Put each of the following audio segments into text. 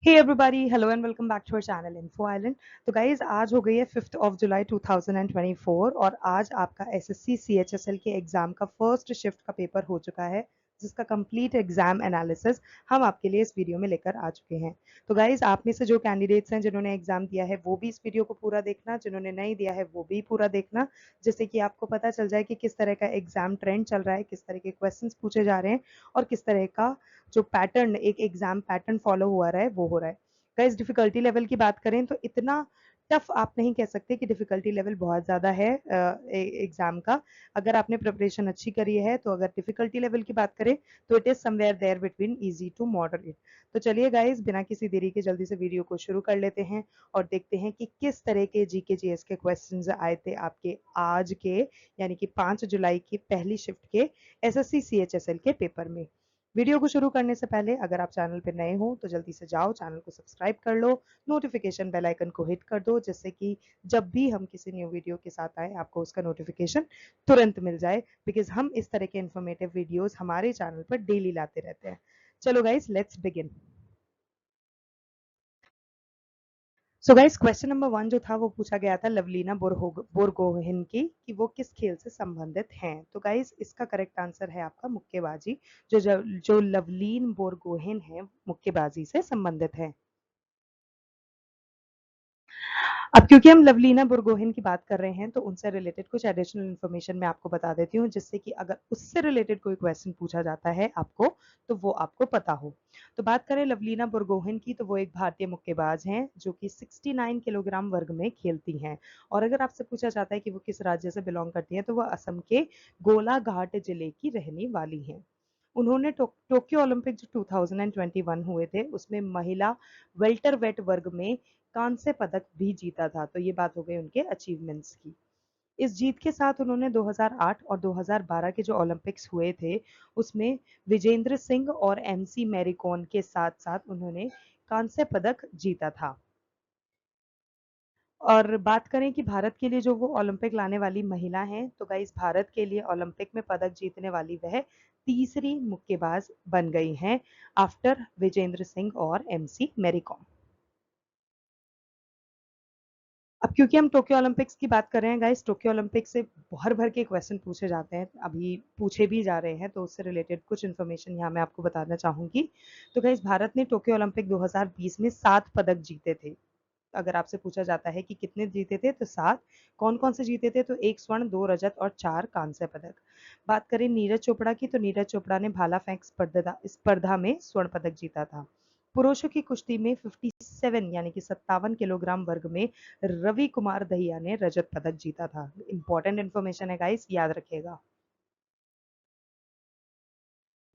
Hey everybody, hello and welcome back to our channel Info Island। तो guys आज हो गई है 5th of July 2024 और आज आपका SSC CHSL के एग्जाम का फर्स्ट शिफ्ट का पेपर हो चुका है, जिसका कंप्लीट एग्जाम एनालिसिस हम आपके लिए इस वीडियो में लेकर आ चुके हैं। तो गाइज आप में से जो कैंडिडेट्स हैं जिन्होंने एग्जाम दिया है वो भी इस वीडियो को पूरा देखना, जिन्होंने नहीं दिया है वो भी पूरा देखना, जिससे कि आपको पता चल जाए कि किस तरह का एग्जाम ट्रेंड चल रहा है, किस तरह के क्वेश्चन पूछे जा रहे हैं और किस तरह का जो पैटर्न एक एग्जाम पैटर्न फॉलो हुआ रहा है वो हो रहा है। गाइस डिफिकल्टी लेवल की बात करें तो इतना टफ आप नहीं कह सकते कि डिफिकल्टी लेवल बहुत ज़्यादा है एग्जाम का। अगर आपने प्रिपरेशन अच्छी करी है तो अगर डिफिकल्टी लेवल की बात करें तो it is somewhere there between easy to moderate. तो चलिए गाइस बिना किसी देरी के जल्दी से वीडियो को शुरू कर लेते हैं और देखते हैं कि किस तरह के जीके जीएस के क्वेश्चंस आए थे आपके आज के यानी कि 5 जुलाई की पहली शिफ्ट के एसएससी सीएचएसएल के पेपर में। वीडियो को शुरू करने से पहले अगर आप चैनल पर नए हो तो जल्दी से जाओ चैनल को सब्सक्राइब कर लो, नोटिफिकेशन बेल आइकन को हिट कर दो, जिससे कि जब भी हम किसी न्यू वीडियो के साथ आए आपको उसका नोटिफिकेशन तुरंत मिल जाए, बिकॉज हम इस तरह के इन्फॉर्मेटिव वीडियोस हमारे चैनल पर डेली लाते रहते हैं। चलो guys let's begin. So guys question number 1 जो था वो पूछा गया था लवलीना बोरगोहेन की कि वो किस खेल से संबंधित हैं। तो गाइस इसका करेक्ट आंसर है आपका मुक्केबाजी। जो लवलीन बोरगोहेन है मुक्केबाजी से संबंधित है। अब क्योंकि हम लवलीना बुरगोहिन की बात कर रहे हैं तो उनसे रिलेटेड कुछ एडिशनल इन्फॉर्मेशन मैं आपको बता देती हूँ, जिससे कि अगर उससे रिलेटेड कोई क्वेश्चन पूछा जाता है आपको तो वो आपको पता हो। तो बात करें लवलीना बुरगोहिन की तो वो एक भारतीय मुक्केबाज हैं जो कि 69 किलोग्राम वर्ग में खेलती हैं। और अगर आपसे पूछा जाता है कि वो किस राज्य से बिलोंग करती हैं तो वो असम के गोलाघाट जिले की रहने वाली हैं। उन्होंने टोक्यो ओलंपिक जो 2021 हुए थे उसमें महिला वेल्टरवेट वर्ग में कांस्य पदक भी जीता था। तो ये बात हो गई उनके अचीवमेंट्स की। इस जीत के साथ उन्होंने 2008 और 2012 के जो ओलंपिक्स हुए थे उसमें विजेंद्र सिंह और एमसी मैरीकॉम के साथ साथ उन्होंने कांस्य पदक जीता था। और बात करें कि भारत के लिए जो वो ओलंपिक लाने वाली महिला हैं तो गाइस भारत के लिए ओलंपिक में पदक जीतने वाली वह तीसरी मुक्केबाज बन गई हैं आफ्टर विजेंद्र सिंह और एमसी मैरीकॉम। अब क्योंकि हम टोक्यो ओलंपिक्स की बात कर रहे हैं गाइस, टोक्यो ओलंपिक से भर भर के क्वेश्चन पूछे जाते हैं, अभी पूछे भी जा रहे हैं, तो उससे रिलेटेड कुछ इन्फॉर्मेशन यहाँ मैं आपको बताना चाहूंगी। तो गाइस भारत ने टोक्यो ओलंपिक 2020 में 7 पदक जीते थे। अगर आपसे पूछा जाता है कि कितने जीते थे तो 7। कौन कौन से जीते थे तो 1 स्वर्ण, 2 रजत और 4 कांस्य पदक। बात करें नीरज चोपड़ा की तो नीरज चोपड़ा ने भाला फेंक स्पर्धा में स्वर्ण पदक जीता था। पुरुषों की कुश्ती में 57 यानी कि 57 किलोग्राम वर्ग में रवि कुमार दहिया ने रजत पदक जीता था। इंपॉर्टेंट इन्फॉर्मेशन है गाइस, याद रखिएगा।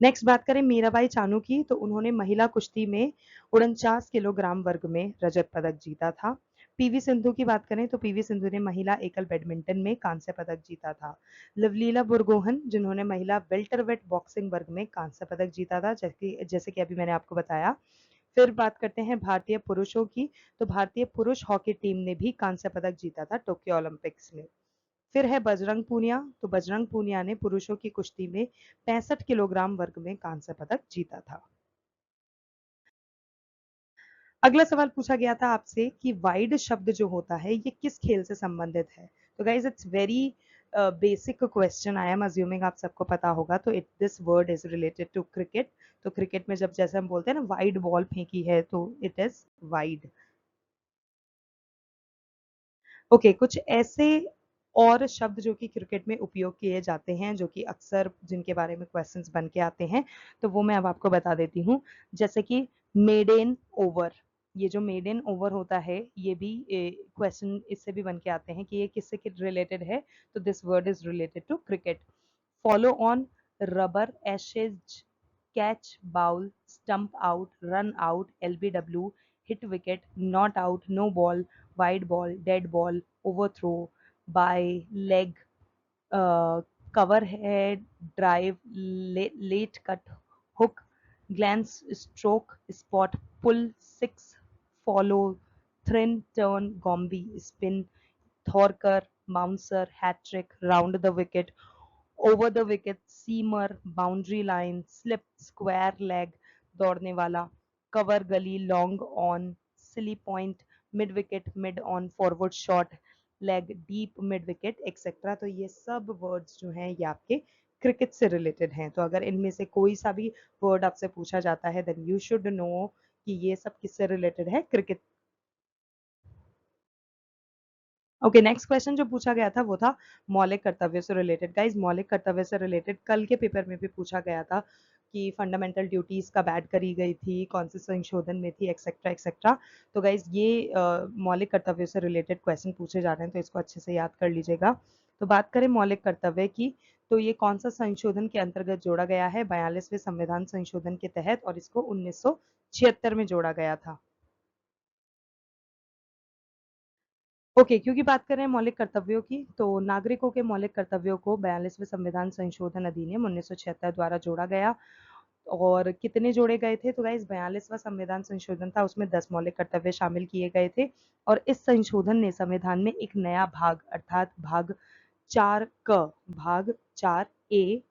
नेक्स्ट बात करें मीराबाई चानू की तो उन्होंने महिला कुश्ती में 49 किलोग्राम वर्ग में रजत पदक जीता था। पीवी सिंधु की बात करें तो पीवी सिंधु ने महिला एकल बैडमिंटन में कांस्य पदक जीता था। लवलीला बुरगोहन जिन्होंने महिला वेल्टरवेट बॉक्सिंग वर्ग में कांस्य पदक जीता था, जैसे कि अभी मैंने आपको बताया। फिर बात करते हैं भारतीय पुरुषों की तो भारतीय पुरुष हॉकी टीम ने भी कांस्य पदक जीता था टोक्यो ओलंपिक्स में। फिर है बजरंग पूनिया तो बजरंग पूनिया ने पुरुषों की कुश्ती में 65 किलोग्राम वर्ग में कांस्य पदक जीता था। अगला सवाल पूछा गया था आपसे कि वाइड शब्द जो होता है ये किस खेल से संबंधित है। तो guys it's very basic question, I am assuming आप सबको पता होगा। तो it this word is related to cricket. तो क्रिकेट में जब जैसे हम बोलते हैं ना वाइड बॉल फेंकी है तो इट इज वाइड। ओके कुछ ऐसे और शब्द जो कि क्रिकेट में उपयोग किए जाते हैं जो कि अक्सर जिनके बारे में क्वेश्चंस बन के आते हैं तो वो मैं अब आपको बता देती हूँ। जैसे कि मेडन ओवर, ये जो मेडन ओवर होता है ये भी क्वेश्चन इससे भी बन के आते हैं कि ये किससे रिलेटेड है। तो this word is related to cricket. Follow on, rubber, Ashes, catch, bowl, stump out, run out, LBW, hit wicket, not out, no ball, wide ball, dead ball, overthrow, by, leg, cover head, drive, late cut, hook, glance, stroke, spot, pull, six, follow, thin, turn, gombi, spin, thorker, bouncer, hat trick, round the wicket, over the wicket, seamer, boundary line, slip, square leg, दौड़ने वाला, cover गली, long on, silly point, mid wicket, mid on, forward shot, leg, deep mid wicket etcetera. तो ये सब words जो हैं ये आपके क्रिकेट से रिलेटेड हैं। तो अगर इनमें से कोई सा भी वर्ड आपसे पूछा जाता है देन यू शुड नो कि ये सब किससे रिलेटेड है, क्रिकेट। ओके, नेक्स्ट क्वेश्चन जो पूछा गया था वो था मौलिक कर्तव्य से रिलेटेड। गाइज, मौलिक कर्तव्य से रिलेटेड कल के पेपर में भी पूछा गया था कि फंडामेंटल ड्यूटीज कब ऐड करी गई थी, कौन से संशोधन में थी, एक्सेट्रा एक्सेट्रा। तो गाइज ये मौलिक कर्तव्य से रिलेटेड क्वेश्चन पूछे जा रहे हैं, तो इसको अच्छे से याद कर लीजिएगा। तो बात करें मौलिक कर्तव्य की, तो ये कौन सा संशोधन के अंतर्गत जोड़ा गया है? 42वें संविधान संशोधन के तहत, और इसको 1976 में जोड़ा गया था। ओके, क्योंकि बात कर रहे हैं मौलिक कर्तव्यों की, तो नागरिकों के मौलिक कर्तव्यों को 42वें संविधान संशोधन अधिनियम 1976 द्वारा जोड़ा गया। और कितने जोड़े गए थे? तो गाइस 42वां संविधान संशोधन था, उसमें 10 मौलिक कर्तव्य शामिल किए गए थे। और इस संशोधन ने संविधान में एक नया भाग अर्थात भाग 4 क, भाग 4 ए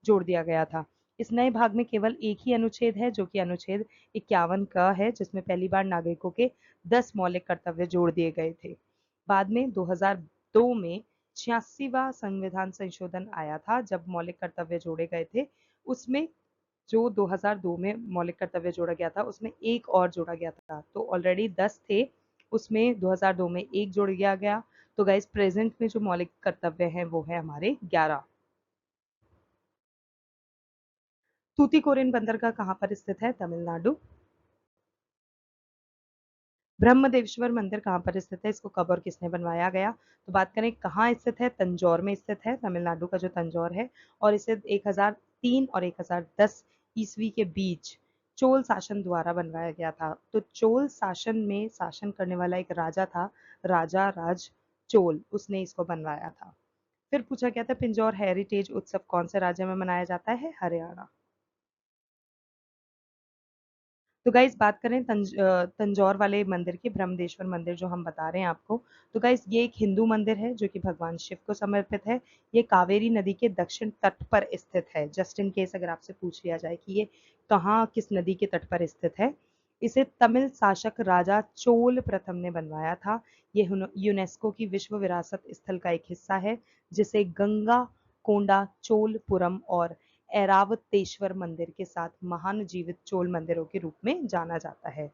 जोड़ दिया गया था। इस नए भाग में केवल एक ही अनुच्छेद है जो कि अनुच्छेद 51 क है, जिसमें पहली बार नागरिकों के 10 मौलिक कर्तव्य जोड़ दिए गए थे। बाद में 2002 में 86वां संविधान संशोधन आया था, जब मौलिक कर्तव्य जोड़े गए थे। उसमें जो 2002 में मौलिक कर्तव्य जोड़ा गया था उसमें एक और जोड़ा गया था, तो ऑलरेडी 10 थे, उसमें 2002 में एक जोड़ दिया गया। तो गाइस प्रेजेंट में जो मौलिक कर्तव्य हैं वो है हमारे 11। तूतीकोरिन बंदरगाह कहाँ पर स्थित है? तमिलनाडु। ब्रह्मदेवेश्वर मंदिर कहाँ पर स्थित है? इसको कब और किसने बनवाया गया? तो बात करें कहाँ स्थित है, तंजौर में स्थित है, तमिलनाडु का जो तंजौर है। और इसे 1003 और 1010 ईस्वी के बीच चोल शासन द्वारा बनवाया गया था। तो चोल शासन में शासन करने वाला एक राजा था, राजा राज चोल, उसने इसको बनवाया था। फिर पूछा गया था पिंजौर हेरिटेज उत्सव कौन से राज्य में मनाया जाता है? हरियाणा। तो गाइस बात करें तंजौर वाले मंदिर की, ब्रह्मदेश्वर मंदिर जो हम बता रहे हैं आपको, तो गाइस ये एक हिंदू मंदिर है जो कि भगवान शिव को समर्पित है। ये कावेरी नदी के दक्षिण तट पर स्थित है। जस्ट इन केस अगर आपसे पूछ लिया जाए कि ये कहाँ किस नदी के तट पर स्थित है, इसे तमिल शासक राजा चोल प्रथम ने बनवाया था। ये यूनेस्को की विश्व विरासत स्थल का एक हिस्सा है, जिसे गंगा कोंडा चोलपुरम और ऐरावतेश्वर मंदिर के साथ महान जीवित चोल मंदिरों के रूप में जाना जाता है।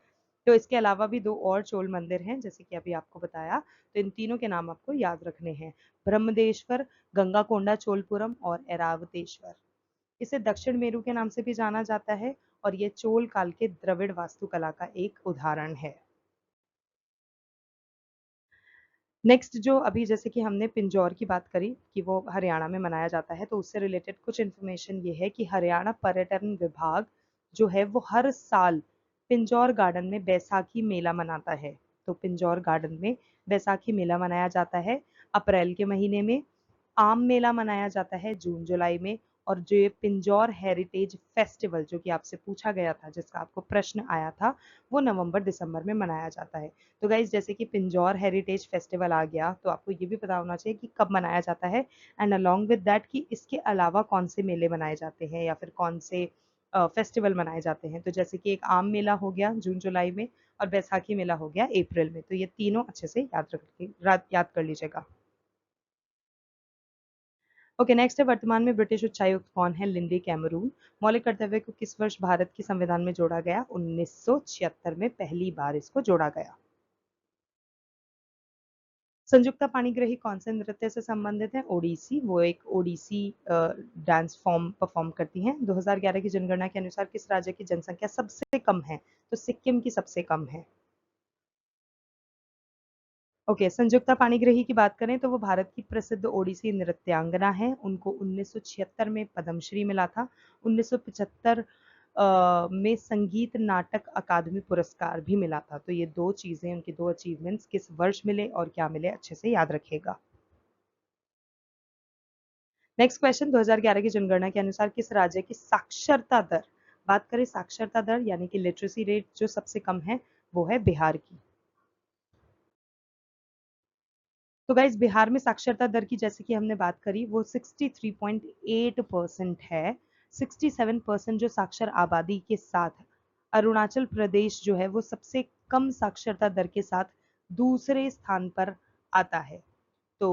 तो इसके अलावा भी दो और चोल मंदिर हैं, जैसे कि अभी आपको बताया, तो इन तीनों के नाम आपको याद रखने हैं, ब्रह्मदेश्वर, गंगाकोंडा चोलपुरम और ऐरावतेश्वर। इसे दक्षिण मेरू के नाम से भी जाना जाता है, और ये चोल काल के द्रविड़ वास्तुकला का एक उदाहरण है। नेक्स्ट जो अभी जैसे कि हमने पिंजौर की बात करी कि वो हरियाणा में मनाया जाता है, तो उससे रिलेटेड कुछ इन्फॉर्मेशन ये है कि हरियाणा पर्यटन विभाग जो है वो हर साल पिंजौर गार्डन में बैसाखी मेला मनाता है। तो पिंजौर गार्डन में बैसाखी मेला मनाया जाता है अप्रैल के महीने में। आम मेला मनाया जाता है जून जुलाई में। और जो ये पिंजौर हेरिटेज फेस्टिवल जो कि आपसे पूछा गया था, जिसका आपको प्रश्न आया था, वो नवंबर दिसंबर में मनाया जाता है। तो गाइज जैसे कि पिंजौर हेरिटेज फेस्टिवल आ गया, तो आपको ये भी पता होना चाहिए कि कब मनाया जाता है, एंड अलॉन्ग विद दैट कि इसके अलावा कौन से मेले मनाए जाते हैं या फिर कौन से फेस्टिवल मनाए जाते हैं। तो जैसे कि एक आम मेला हो गया जून जुलाई में, और बैसाखी मेला हो गया अप्रैल में। तो ये तीनों अच्छे से याद कर लीजिएगा। ओके, नेक्स्ट है वर्तमान में ब्रिटिश उच्चायुक्त कौन है? Lindy Cameron. मौलिक कर्तव्य को किस वर्ष भारत के संविधान में जोड़ा गया? 1976 में पहली बार इसको जोड़ा गया। संयुक्ता पाणिग्रही कौन से नृत्य से संबंधित है? ओडिसी। वो एक ओडिसी डांस फॉर्म परफॉर्म करती हैं। 2011 की जनगणना के अनुसार किस राज्य की जनसंख्या सबसे कम है? तो सिक्किम की सबसे कम है। ओके, संयुक्ता पाणिग्रही की बात करें तो वो भारत की प्रसिद्ध ओडिसी नृत्यांगना है। उनको 1976 में पद्मश्री मिला था। 1975 में संगीत नाटक अकादमी पुरस्कार भी मिला था। तो ये दो चीजें, उनकी दो अचीवमेंट्स किस वर्ष मिले और क्या मिले, अच्छे से याद रखिएगा। नेक्स्ट क्वेश्चन, 2011 की जनगणना के अनुसार किस राज्य की साक्षरता दर, बात करें साक्षरता दर यानी कि लिटरेसी रेट, जो सबसे कम है वो है बिहार की। तो गाइज बिहार में साक्षरता दर की जैसे कि हमने बात करी, वो 63.8% है। 67% जो साक्षर आबादी के साथ अरुणाचल प्रदेश जो है वो सबसे कम साक्षरता दर के साथ दूसरे स्थान पर आता है। तो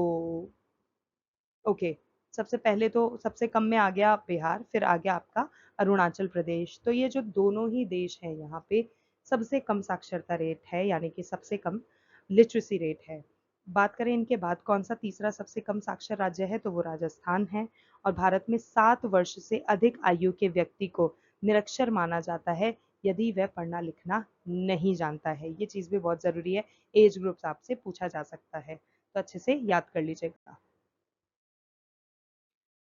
ओके, सबसे पहले तो सबसे कम में आ गया बिहार, फिर आ गया आपका अरुणाचल प्रदेश। तो ये जो दोनों ही देश हैं यहाँ पे सबसे कम साक्षरता रेट है, यानी कि सबसे कम लिटरेसी रेट है। बात करें इनके बाद कौन सा तीसरा सबसे कम साक्षर राज्य है, तो वो राजस्थान है। और भारत में 7 वर्ष से अधिक आयु के व्यक्ति को निरक्षर माना जाता है यदि वह पढ़ना लिखना नहीं जानता है। ये चीज़ भी बहुत ज़रूरी है, एज ग्रुप्स आपसे पूछा जा सकता है, तो अच्छे से याद कर लीजिएगा।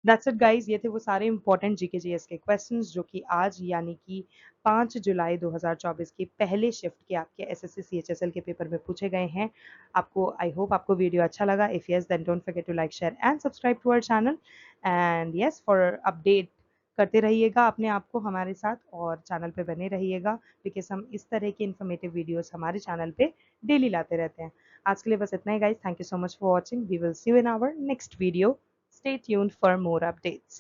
दैट्स इट गाइस, ये थे वो सारे इंपॉर्टेंट जीके जीएस के क्वेश्चंस जो कि आज यानी कि 5 जुलाई 2024 के पहले शिफ्ट के आपके एसएससी सीएचएसएल के पेपर में पूछे गए हैं। आपको आई होप आपको वीडियो अच्छा लगा। If yes then don't forget to like share and subscribe to our channel and yes for update करते रहिएगा अपने आप को हमारे साथ और चैनल पे बने रहिएगा, बिकॉज हम इस तरह की इन्फॉर्मेटिव वीडियोस हमारे चैनल पे डेली लाते रहते हैं। आज के लिए बस इतना ही guys, thank you so much for watching, we will see you in our next video. Stay tuned for more updates.